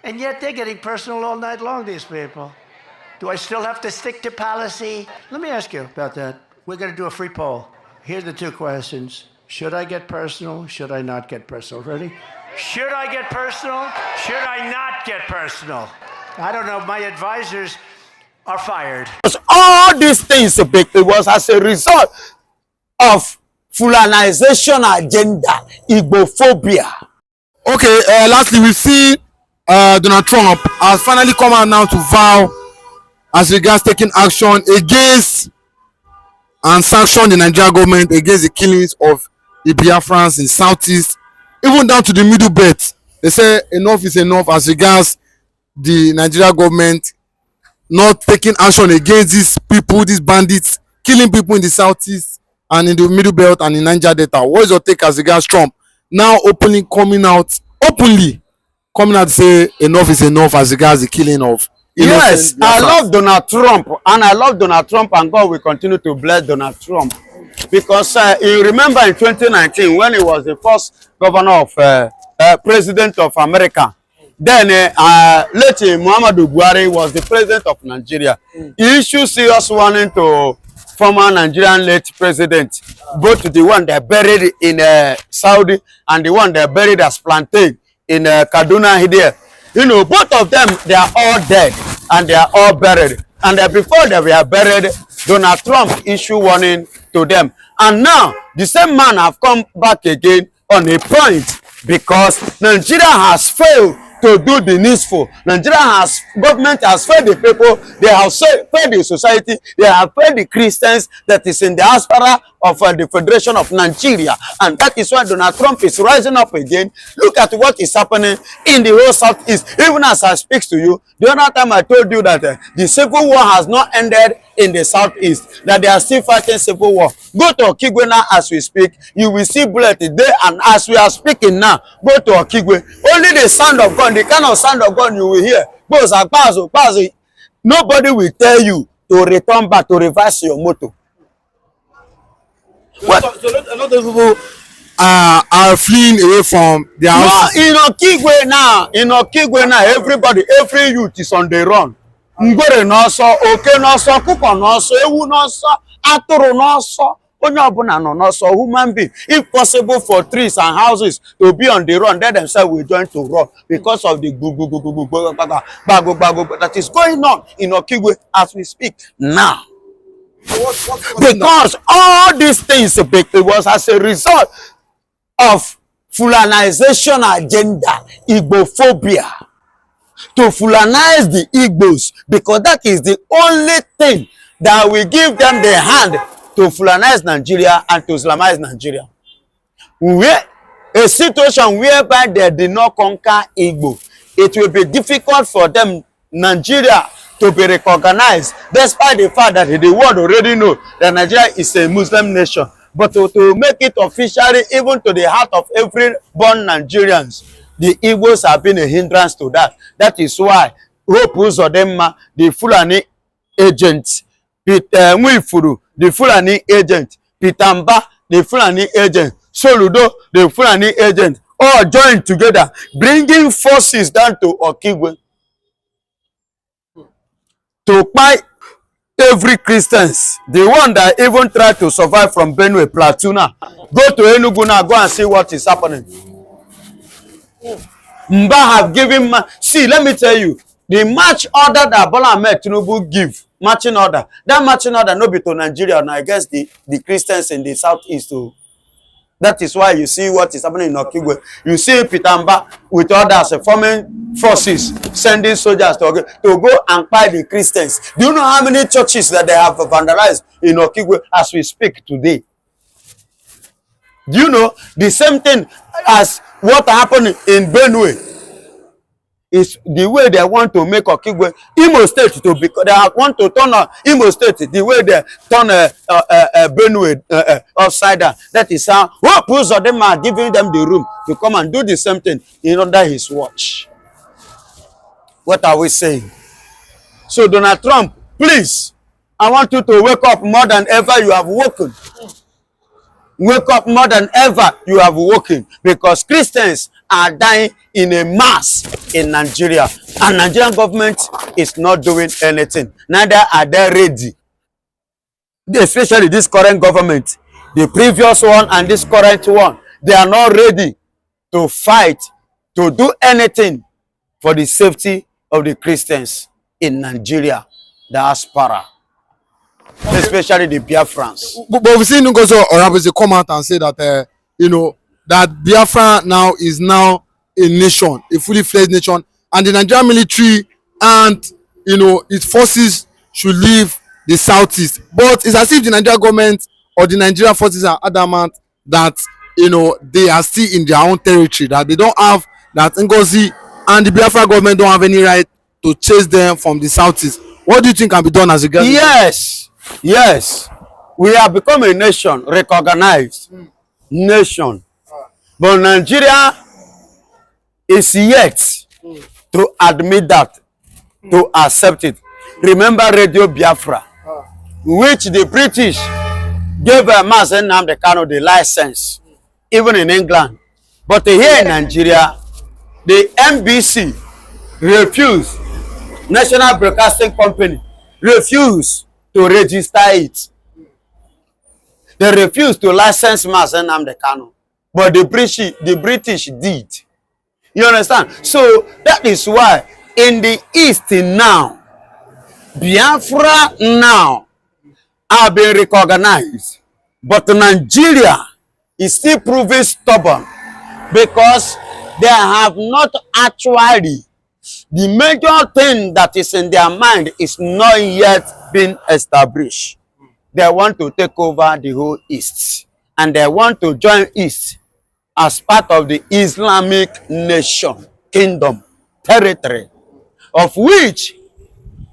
And yet they're getting personal all night long, these people. Do I still have to stick to policy? Let me ask you about that. We're going to do a free poll. Here are the two questions. Should I get personal? Should I not get personal? Ready? Should I get personal? Should I not get personal? I don't know. My advisors are fired. All these things, it was as a result of Fulanization agenda, Igbophobia. Okay, lastly, we see Donald Trump has finally come out now to vow as regards taking action against and sanction the Nigerian government against the killings of the Biafrans in Southeast, even down to the Middle Belt. They say enough is enough as regards the Nigerian government not taking action against these people, these bandits, killing people in the Southeast and in the Middle Belt and in Niger Delta. What is your take as regards Trump now openly coming out to say enough is enough as regards the killing of Yes, I love Donald Trump, and I love Donald Trump, and God will continue to bless Donald Trump. Because you remember in 2019 when he was the first governor of president of America, then later Muhammadu Buhari was the president of Nigeria. He issued serious warning to former Nigerian late president, both the one that buried in Saudi and the one that buried as plantain in Kaduna here. You know, both of them, they are all dead and they are all buried. And before they were buried, Donald Trump issued warning to them. And now, the same man have come back again on a point because Nigeria has failed to do the needful. Government has failed the people, they have failed the society, they have failed the Christians that is in the diaspora of the Federation of Nigeria. And that is why Donald Trump is rising up again. Look at what is happening in the whole Southeast. Even as I speak to you, the other time I told you that the civil war has not ended in the Southeast, that they are still fighting civil war. Go to Okigwe now as we speak, you will see bullets there, and as we are speaking now, go to Okigwe. Only the sound of gun, the kind of sound of gun you will hear, nobody will tell you to return back, to reverse your motor. So a lot of people are fleeing away from their houses. No, in Okigwe now, every youth is on the run. Ngwere n'ọsọ, oke n'ọsọ, ọkụkọ n'ọsọ, ewu n'ọsọ, atụrụ n'ọsọ, onye ọbụla nọ n'ọsọ, human being. If possible for trees and houses to be on the run, they themselves will join to run because of the that is going on in Okigwe as we speak now. Because all these things, it was as a result of Fulanization agenda, Igbophobia. To Fulanize the Igbos, because that is the only thing that will give them the hand to Fulanize Nigeria and to Islamize Nigeria. Where a situation whereby they did not conquer Igbo, it will be difficult for them, Nigeria, to be recognized, despite the fact that the world already know that Nigeria is a Muslim nation. But to make it officially, even to the heart of every born Nigerians, the Igbos have been a hindrance to that. That is why Hope Uzodinma, the Fulani agent, Peter Mwifuru, the Fulani agent, Pitamba, the Fulani agent, Soludo, the Fulani agent, all joined together, bringing forces down to Okigwe to fight every Christians, the one that even tried to survive from Benue Plateau. Go to Enugu now, go and see what is happening. Mba have given, see, let me tell you, the march order that Bola Ahmed Tinubu give, marching order, that marching order no be to Nigeria, and I guess the Christians in the Southeast too. That is why you see what is happening in Okigwe. You see Pitamba with others forming forces, sending soldiers to go and fight the Christians. Do you know how many churches that they have vandalized in Okigwe as we speak today? Do you know the same thing as what happened in Benue? Is the way they want to make Okigwe, Imo State to be, they want to turn Imo State the way they turn Benue upside down. That is how most of them are giving them the room to come and do the same thing in under his watch. What are we saying? So Donald Trump, please, I want you to wake up more than ever you have woken. Wake up more than ever you have woken, because Christians are dying in a mass in Nigeria. And Nigerian government is not doing anything. Neither are they ready. Especially this current government, the previous one and this current one, they are not ready to fight, to do anything for the safety of the Christians in Nigeria, the diaspora, especially the Biafrans. But we've seen Ngozi Orabuzi come out and say that, you know, that Biafra now is now a nation, a fully fledged nation, and the Nigerian military and, you know, its forces should leave the southeast. But it's as if the Nigerian government or the Nigerian forces are adamant that, you know, they are still in their own territory, that they don't have, that Ngozi and the Biafra government don't have any right to chase them from the southeast. What do you think can be done as a government? Yes, yes. We have become a nation, recognized nation. But Nigeria is yet to admit that, to accept it. Remember Radio Biafra, which the British gave Mazen Nnamdi Kanu the license, even in England. But here in Nigeria, the NBC refused, National Broadcasting Company refused to register it. They refused to license Mazen Nnamdi Kanu. But the British did. You understand? So that is why in the East now, Biafra now are being recognized. But Nigeria is still proving stubborn because they have not actually, the major thing that is in their mind is not yet been established. They want to take over the whole East. And they want to join East as part of the Islamic nation, kingdom, territory, of which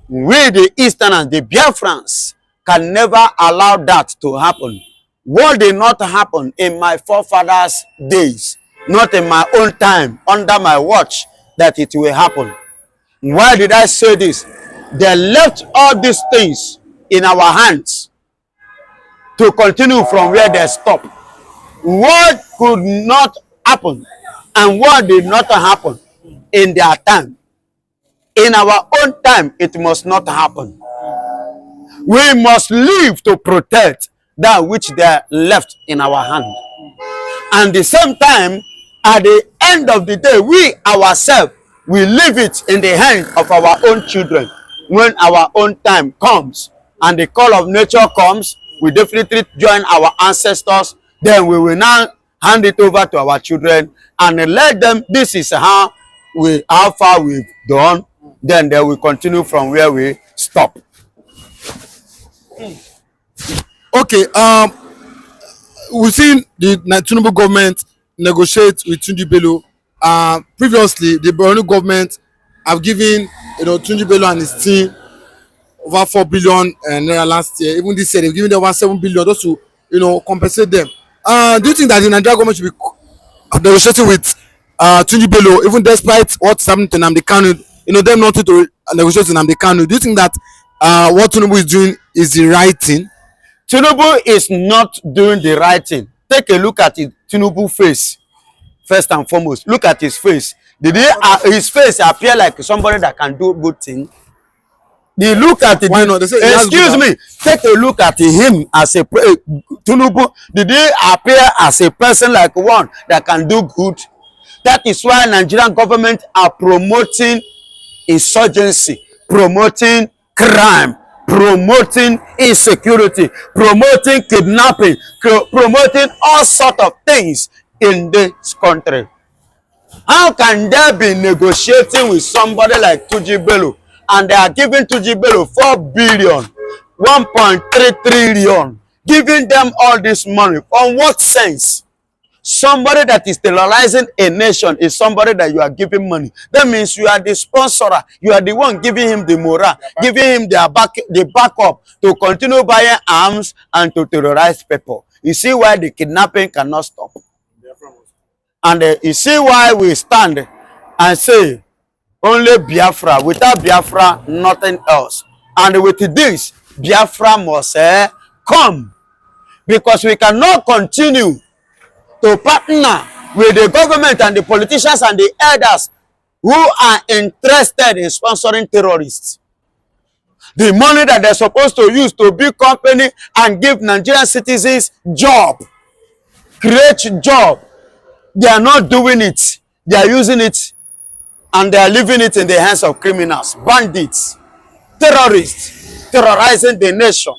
we, the Easterners, the Biafrans, can never allow that to happen. What did not happen in my forefathers' days, not in my own time, under my watch, that it will happen. Why did I say this? They left all these things in our hands to continue from where they stopped. What could not happen and what did not happen in their time, in our own time, it must not happen. We must live to protect that which they left in our hand. And at the same time, at the end of the day, we ourselves will leave it in the hands of our own children. When our own time comes and the call of nature comes, we definitely join our ancestors. Then we will now hand it over to our children and let them, this is how far we've done. Then they will continue from where we stop. Okay, we've seen the Tinubu government negotiate with Tunji Bello. Previously, the Borno government have given, you know, Tunji Bello and his team over 4 billion naira last year. Even this year, they've given them over 7 billion just to, you know, compensate them. Do you think that the Nigerian government should be negotiating with Tunji Bello, even despite what's happening to Nnamdi Kanu, you know, them not to negotiate with Nnamdi Kanu? Do you think that what Tinubu is doing is the right thing? Tinubu is not doing the right thing. Take a look at Tinubu's face, first and foremost. Look at his face. Did his face appear like somebody that can do good thing? They look at it. Why not? They say, excuse me. Take a look at him as a Tinubu. Did he appear as a person like one that can do good? That is why Nigerian government are promoting insurgency, promoting crime, promoting insecurity, promoting kidnapping, promoting all sorts of things in this country. How can they be negotiating with somebody like Tunji Bello and they are giving Tunji Bello 4 billion, 1.3 trillion, giving them all this money? On what sense? Somebody that is terrorizing a nation is somebody that you are giving money. That means you are the sponsor. You are the one giving him the morale, giving him the backup to continue buying arms and to terrorize people. You see why the kidnapping cannot stop. And you see why we stand and say only Biafra. Without Biafra, nothing else. And with this, Biafra must come. Because we cannot continue to partner with the government and the politicians and the elders who are interested in sponsoring terrorists. The money that they're supposed to use to build company and give Nigerian citizens job, create job, they are not doing it. They are using it and they are leaving it in the hands of criminals, bandits, terrorists, terrorizing the nation.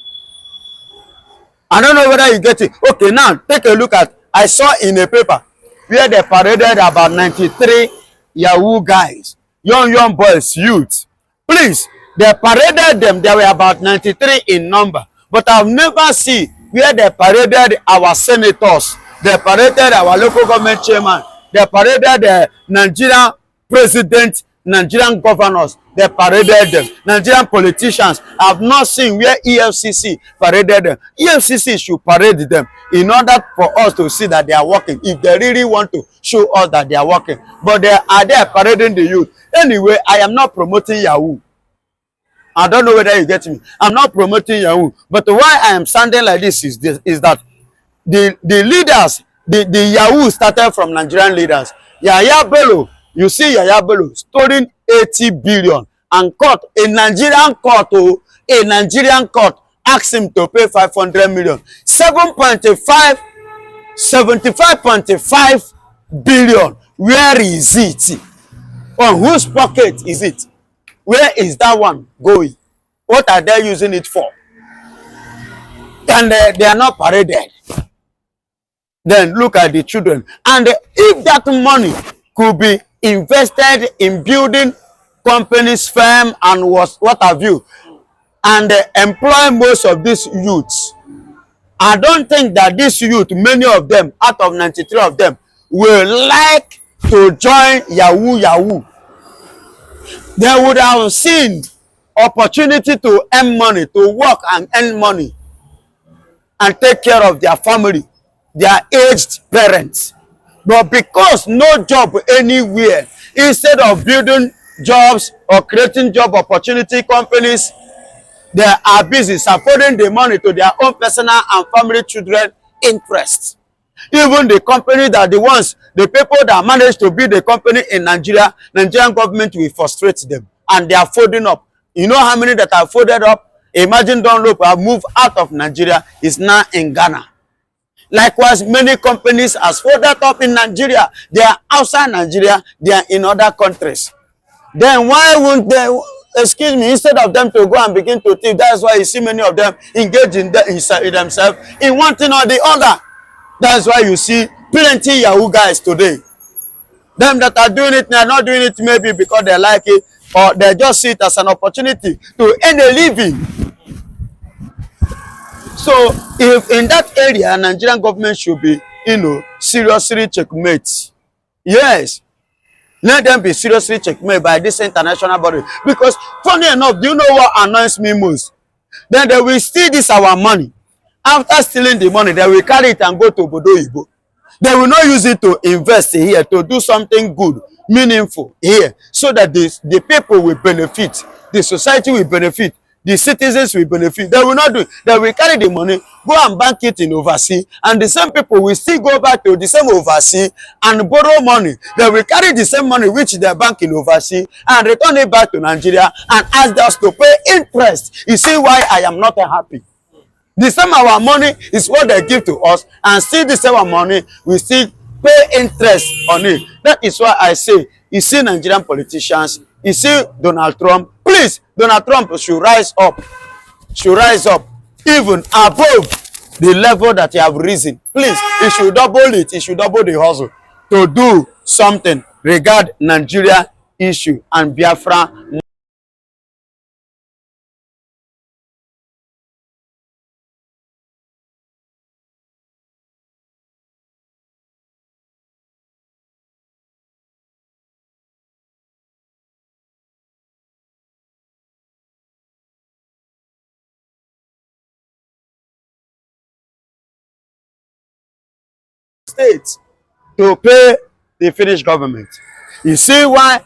I don't know whether you get it. Okay, now take a look at, I saw in a paper where they paraded about 93 Yahoo guys, young boys, youth. Please, they paraded them. There were about 93 in number. But I've never seen where they paraded our senators. They paraded our local government chairman. They paraded the Nigerian president, Nigerian governors. They paraded them. Nigerian politicians. I've not seen where EFCC paraded them. EFCC should parade them in order for us to see that they are working. If they really want to show us that they are working. But they are there parading the youth. Anyway, I am not promoting Yahoo. I don't know whether you get me. I'm not promoting Yahoo. But why I am standing like this is that the leaders, the Yahoo started from Nigerian leaders. Yaya Bello, you see Yaya Bello storing 80 billion and court, a Nigerian court, a Nigerian court asked him to pay 500 million. 75.5 billion. Where is it? On whose pocket is it? Where is that one going? What are they using it for? And they are not paraded. Then look at the children. And if that money could be invested in building companies, firm, and what have you, and employ most of these youths, I don't think that this youth, many of them, out of 93 of them, will like to join Yahoo. They would have seen opportunity to earn money, to work and earn money, and take care of their family, their aged parents. But because no job anywhere, instead of building jobs or creating job opportunity companies, they are busy supporting the money to their own personal and family children interests. Even the company that the people that manage to build a company in Nigeria, Nigerian government will frustrate them. And they are folding up. You know how many that are folded up? Imagine Dunlop have moved out of Nigeria, is now in Ghana. Likewise, many companies are folded up in Nigeria. They are outside Nigeria, they are in other countries. Then why won't they, excuse me, instead of them to go and begin to thief? That's why you see many of them engage in themselves in one thing or the other. That's why you see plenty Yahoo guys today. Them that are doing it, they are not doing it maybe because they like it, or they just see it as an opportunity to earn a living. So if in that area, Nigerian government should be, seriously checkmate. Yes. Let them be seriously checkmate by this international body. Because funny enough, do you know what annoys me most? Then they will steal this our money. After stealing the money, they will carry it and go to Obodo Igbo. They will not use it to invest here, to do something good, meaningful here, so that the people will benefit, the society will benefit, the citizens will benefit. They will not do it. They will carry the money, go and bank it in overseas, and the same people will still go back to the same overseas and borrow money. They will carry the same money which they bank in overseas and return it back to Nigeria and ask us to pay interest. You see why I am not happy? The same our money is what they give to us, and still the same money we still pay interest on it. That is why I say, you see Nigerian politicians, you see Donald Trump. Please, Donald Trump should rise up, even above the level that he have risen. Please, he should double it. He should double the hustle to do something regarding Nigeria issue and Biafra. States to pay the Finnish government. You see why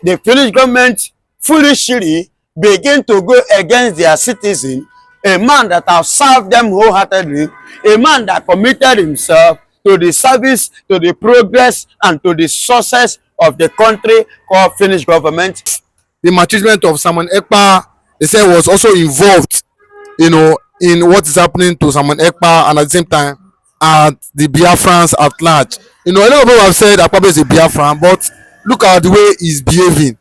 the Finnish government foolishly begin to go against their citizen, a man that has served them wholeheartedly, a man that committed himself to the service, to the progress, and to the success of the country called Finnish government. The maltreatment of Simon Ekpa, they said, was also involved, you know, in what is happening to Simon Ekpa, and at the same time, at the Biafrans at large. You know, a lot of people have said Akapbio is a Biafran, but look at the way he's behaving,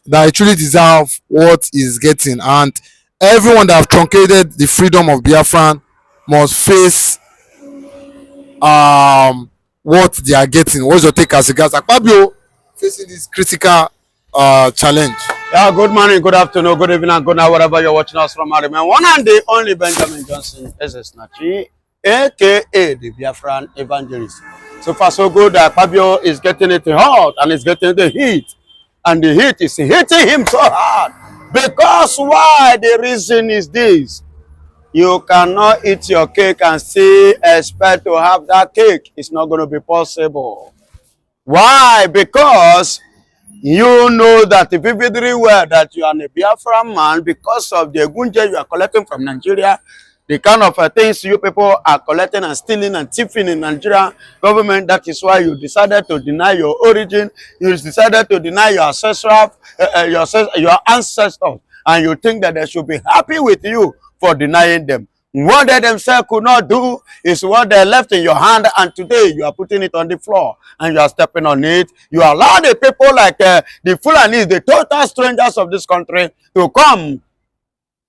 that he truly deserves what he's getting, and everyone that have truncated the freedom of Biafran must face what they are getting. What's your take as regards Akapbio facing this critical challenge? Yeah, good morning, good afternoon, good evening, and good night, wherever you're watching us from. I remember one and the only Benjamin Johnson, SS Nachi, aka the Biafran evangelist. So far, so good. Akapbio is getting it hot and is getting the heat, and the heat is hitting him so hard. Because why? The reason is this: you cannot eat your cake and still expect to have that cake. It's not going to be possible. Why? Because you know that vividly well that you are a Biafran man because of the gunje you are collecting from Nigeria, the kind of things you people are collecting and stealing and thieving in Nigeria government. That is why you decided to deny your origin. You decided to deny your ancestral, your ancestors, and you think that they should be happy with you for denying them. What they themselves could not do is what they left in your hand, and today you are putting it on the floor and you are stepping on it. You allow the people like the Fulanis, the total strangers of this country, to come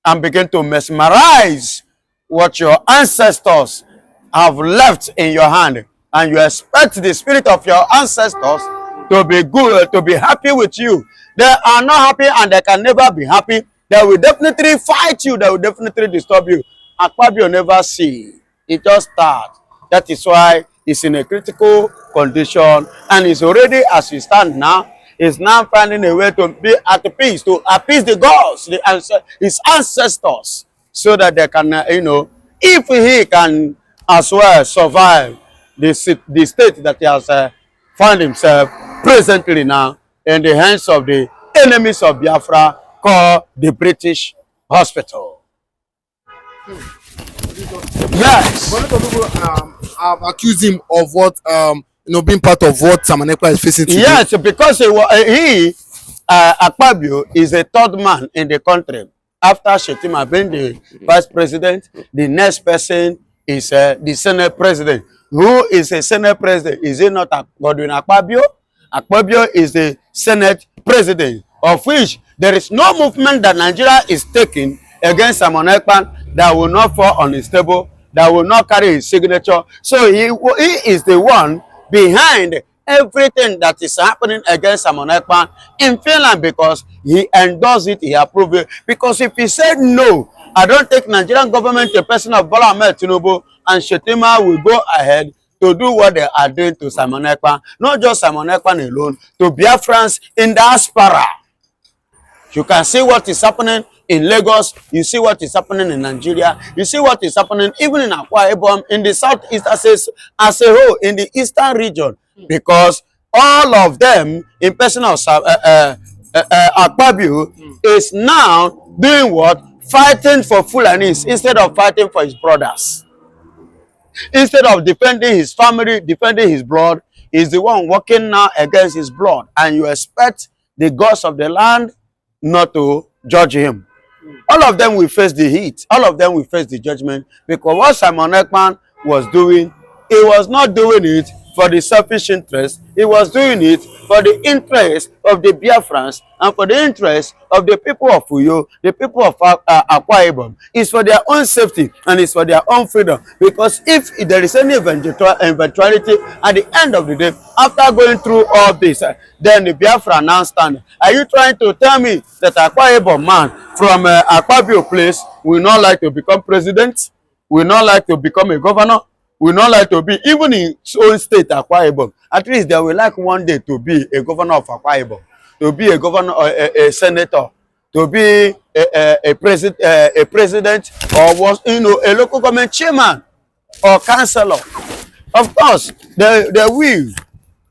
and begin to mesmerize what your ancestors have left in your hand, and you expect the spirit of your ancestors to be good, to be happy with you. They are not happy and they can never be happy. They will definitely fight you. They will definitely disturb you. Akapbio never see. It just starts. That is why he's in a critical condition, and he's already, as we stand now, is now finding a way to be at peace, to appease the gods, his ancestors, so that they can, you know, if he can as well survive the state that he has found himself presently now in the hands of the enemies of Biafra, called the British hospital. Yes. But a lot of people have accused him of what you know, being part of what Simon Ekpa is facing today. Yes, because Akapbio is a third man in the country. After Shetima being the vice president, the next person is the Senate president. Who is a Senate president? Is it not Godwin Akapbio? Akapbio is the Senate president, of which there is no movement that Nigeria is taking against Simon Ekpa that will not fall on his table, that will not carry his signature. So he is the one behind everything that is happening against Simon Ekpa in Finland, because he endorsed it, he approved it. Because if he said no, I don't take Nigerian government a person of Bola Ahmed Tinubu and Shetima will go ahead to do what they are doing to Simon Ekpa. Not just Simon Ekpa alone, to Biafrans in diaspora. You can see what is happening in Lagos. You see what is happening in Nigeria. You see what is happening even in Akwa Ibom, in the southeast as a whole, in the eastern region. Because all of them, in person of Akapbio, is now doing what? Fighting for Fulanis instead of fighting for his brothers. Instead of defending his family, defending his blood, he's the one working now against his blood. And you expect the gods of the land not to judge him. All of them will face the heat. All of them will face the judgment. Because what Simon Ekpa was doing, he was not doing it for the selfish interest. He was doing it for the interest of the Biafrans and for the interest of the people of Uyo, the people of Akwa Ibom. It's for their own safety and it's for their own freedom. Because if there is any eventuality at the end of the day, after going through all this, then the Biafra now stand. Are you trying to tell me that Akwa Ibom man from Akapbio place will not like to become president, will not like to become a governor, will not like to be even in his own state, Akwa Ibom? At least they will like one day to be a governor of Akwa Ibom, to be a governor, a senator, to be a president, or was, you know, a local government chairman or councillor. Of course, they will,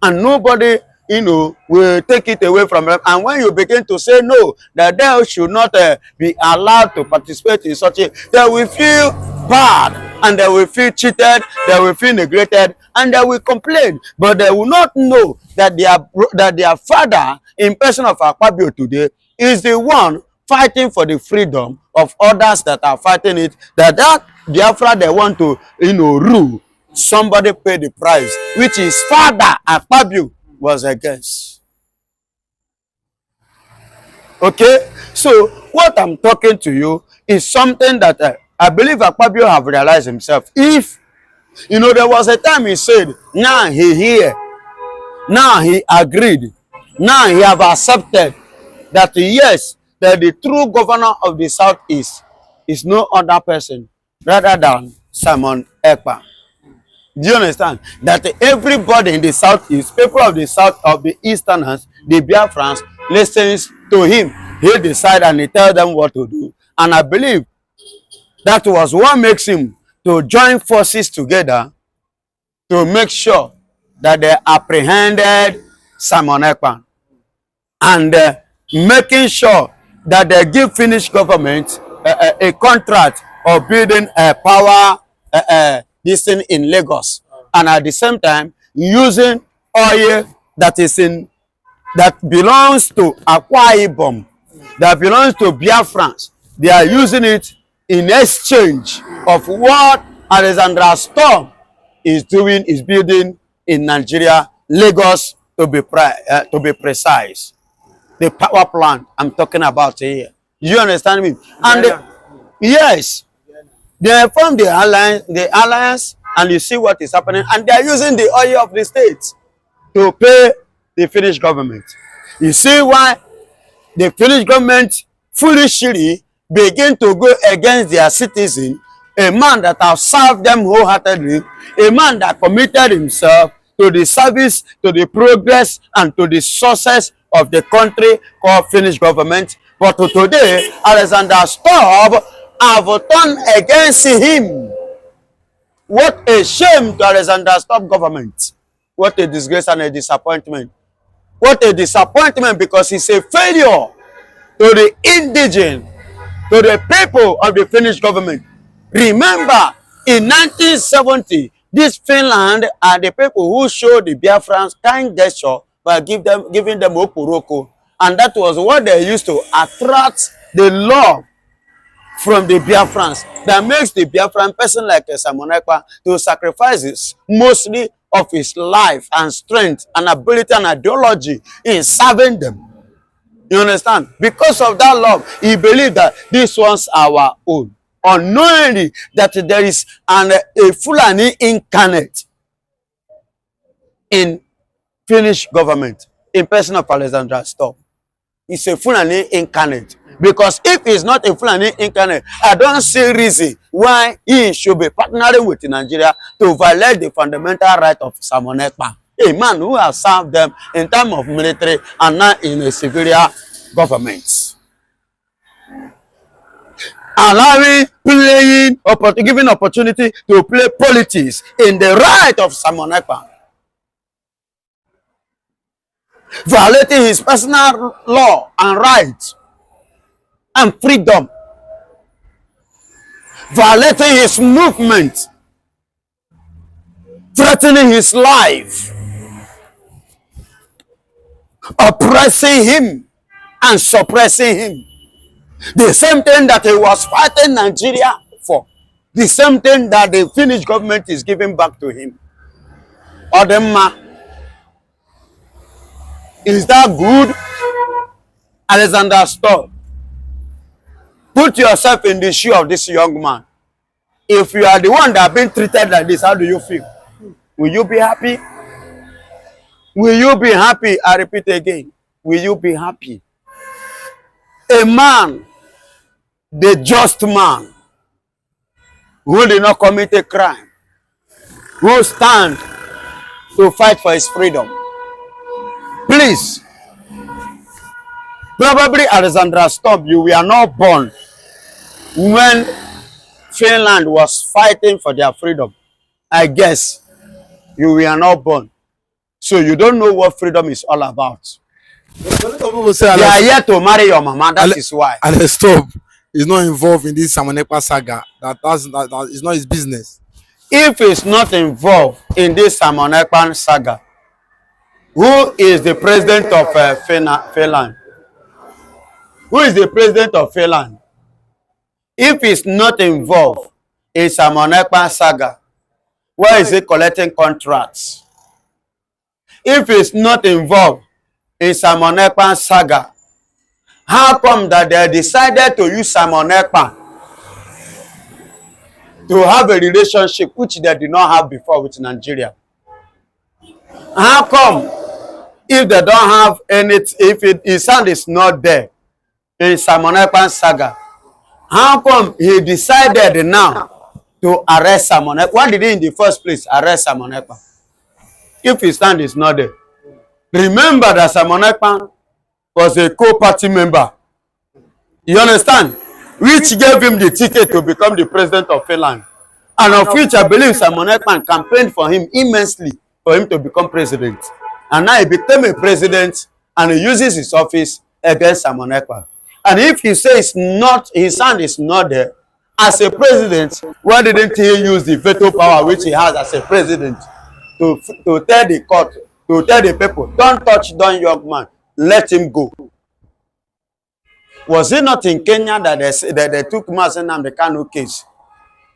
and nobody, you know, will take it away from them. And when you begin to say no, that they should not be allowed to participate in such a, they will feel bad, and they will feel cheated, they will feel neglected, and they will complain. But they will not know that their father, in person of Akapbio today, is the one fighting for the freedom of others that are fighting it. That Biafra they want to, rule. Somebody pay the price, which his father Akapbio was against. Okay, so what I'm talking to you is something that I believe Akapbio have realized himself. If there was a time he said, now he here, now he agreed, now he have accepted that yes, that the true governor of the Southeast is no other person rather than Simon Ekpa. Do you understand? That everybody in the Southeast, people of the South, of the Easterners, the Biafrans, listens to him. He decide and he tell them what to do. And I believe that was what makes him to join forces together to make sure that they apprehended Simon Ekpa. And making sure that they give Finnish government a contract of building a power this thing in Lagos, and at the same time using oil that belongs to Akwa Ibom, that belongs to Biafrans. They are using it in exchange of what Alexandra Storm is building in Nigeria, Lagos to be precise. The power plant I'm talking about here. You understand me? And yes, they formed the alliance, and you see what is happening, and they are using the oil of the states to pay the Finnish government. You see why the Finnish government foolishly begin to go against their citizen, a man that has served them wholeheartedly, a man that committed himself to the service, to the progress, and to the success of the country called Finnish government. But today, Alexander Stubb have turned against him. What a shame to Alexander Stubb government. What a disgrace and a disappointment. What a disappointment, because it's a failure to the indigenous, to the people of the Finnish government. Remember, in 1970, this Finland are the people who showed the Biafrans kind gesture by giving them oporoko. And that was what they used to attract the love from the Biafrans, that makes the Biafran person like Simon Ekpa to sacrifice mostly of his life and strength and ability and ideology in serving them. You understand? Because of that love, he believed that this one's our own. Unknowingly that there is a Fulani incarnate in Finnish government, in person of Alexander Stubb. It's a Fulani incarnate. Because if he's not a Fulani incarnate, I don't see reason why he should be partnering with Nigeria to violate the fundamental right of Simon Ekpa, a man who has served them in terms of military and now in a civilian government. Allowing, giving opportunity to play politics in the right of Simon Ekpa. Violating his personal law and rights and freedom, violating his movement, threatening his life, oppressing him and suppressing him. The same thing that he was fighting Nigeria for, the same thing that the Finnish government is giving back to him. Odemma, is that good? Alexander Stubb, put yourself in the shoe of this young man. If you are the one that has been treated like this, how do you feel? Will you be happy? Will you be happy? I repeat again. Will you be happy? A man, the just man, who did not commit a crime, who stand to fight for his freedom. Please, probably Alexander Stubb, you were not born when Finland was fighting for their freedom. I guess you were not born. So you don't know what freedom is all about. They are here to marry your mama, that is why. Alex Stubb, is not involved in this Simon Ekpa saga. That is not his business. If he's not involved in this Simon Ekpa saga, who is the president of Finland? Who is the president of Finland? If he's not involved in Simon Ekpa saga, where is he collecting contracts? If he's not involved in Simon Ekpa saga, how come that they decided to use Simon Ekpa to have a relationship which they did not have before with Nigeria? How come if they don't have any, if his hand is not there in Simon Ekpa saga, how come he decided now to arrest Simon Ekpa? Why did he in the first place arrest Simon Ekpa? If his hand is not there. Remember that Simon Ekpa was a co-party member. You understand? Which gave him the ticket to become the president of Finland. And of which I believe Simon Ekpa campaigned for him immensely for him to become president. And now he became a president and he uses his office against Simon Ekpa. And if he says not, his hand is not there, as a president, why didn't he use the veto power which he has as a president to tell the court, to tell the people, don't touch that young man, let him go? Was it not in Kenya that they took Mazen Nnamdi Kanu case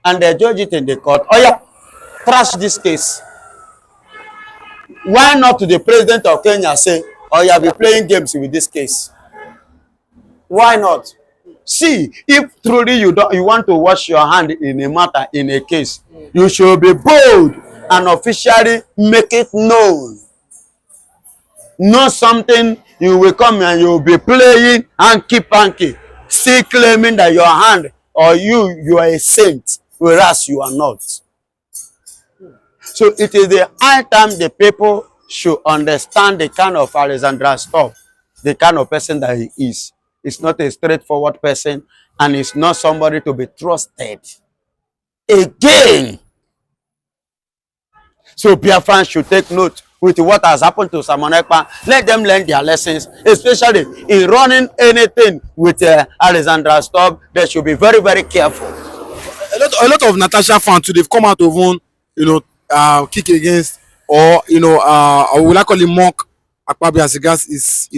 and they judged it in the court? Oh yeah, trash this case. Why not the president of Kenya say, oh yeah, be playing games with this case? Why not? See, if truly you want to wash your hand in a matter, in a case, you should be bold and officially make it known. Not something you will come and you will be playing hanky-panky, still claiming that your hand or you are a saint, whereas you are not. So it is the high time the people should understand the kind of Alexander Stubb, the kind of person that he is. He's not a straightforward person, and he's not somebody to be trusted. Again. So Biafran should take note with what has happened to Simon Ekpa. Let them learn their lessons, especially in running anything with Alexander Stubb. They should be very, very careful. A lot of Natasha fans too, they've come out of one, kick against, or will I call him mock Akapbio as regards is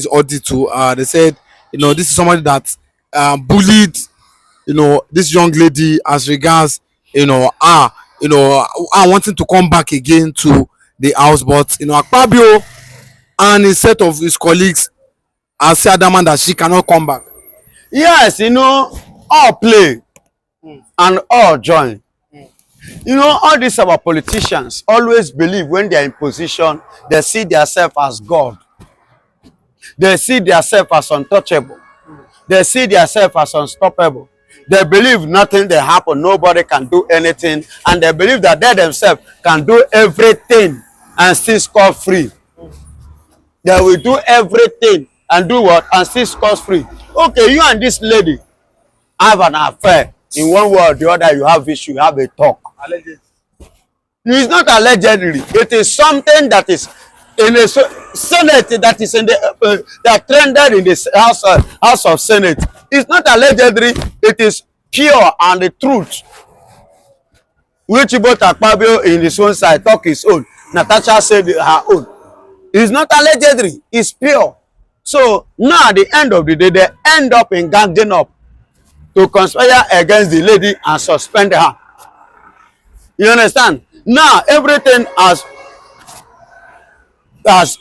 audit too. They said, this is somebody that bullied, this young lady as regards, wanting to come back again to the house, but Akapbio and a set of his colleagues are said adamant that she cannot come back. Yes, all play and all join. All these our politicians always believe when they are in position, they see themselves as God. They see themselves as untouchable. They see themselves as unstoppable. They believe nothing that happen, nobody can do anything, and they believe that they themselves can do everything and still score free. They will do everything and do what? And still score free. Okay, you and this lady have an affair. In one way or the other, you have issue, you have a talk. Allegedly. It's not allegedly. It is something that is in the Senate, that is in the that trended in the House of Senate. It's not allegedly. It is pure and the truth. Which both Akapbio in his own side talk his own. Natasha said her own. It's not allegedly. It's pure. So now at the end of the day, they end up in ganging up to conspire against the lady and suspend her. You understand? Now everything has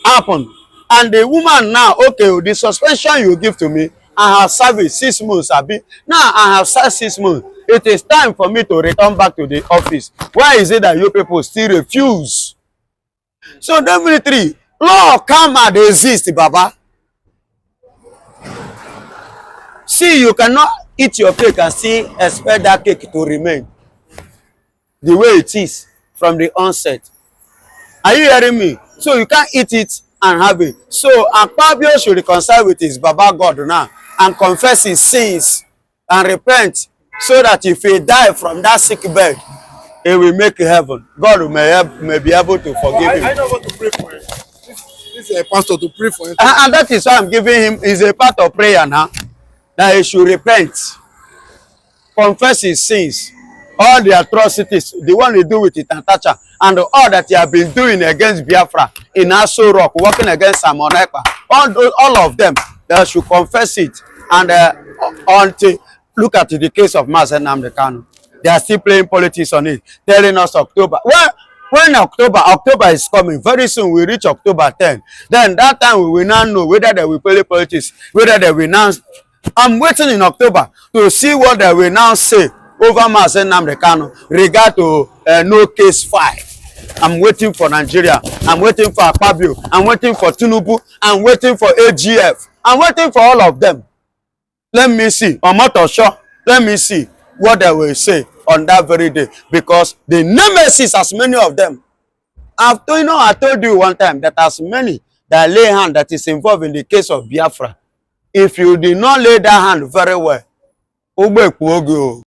happened, and the woman now, okay, the suspension you give to me, I have served 6 months. Now I have served 6 months. It is time for me to return back to the office. Why is it that you people still refuse? So definitely, law of karma dey exist, Baba. See, you cannot eat your cake and still expect that cake to remain the way it is from the onset. Are you hearing me? So you can't eat it and have it. So Akapbio should reconcile with his Baba God now and confess his sins and repent, so that if he die from that sick bed, he will make heaven. God may be able to forgive him. I know what to pray for him. This is a pastor to pray for him. And that is why I'm giving him, is a part of prayer now, that he should repent. confess his sins, all the atrocities, the one he do with Itantacha, and all that he have been doing against Biafra in Asorock, working against Ekpa, all of them, they should confess it. And until, look at the case of Mazen Namdekano. They are still playing politics on it, telling us October. Well, when October is coming, very soon we reach October 10. Then that time we will now know whether they will play politics, whether they will now. I'm waiting in October to see what they will now say over Mazen Namdekano regard to no case file. I'm waiting for Nigeria. I'm waiting for Akapbio. I'm waiting for Tinubu. I'm waiting for AGF. I'm waiting for all of them. Let me see. Let me see what they will say on that very day, because the nemesis, as many of them. I told you one time that as many that lay hand that is involved in the case of Biafra, if you did not lay that hand very well,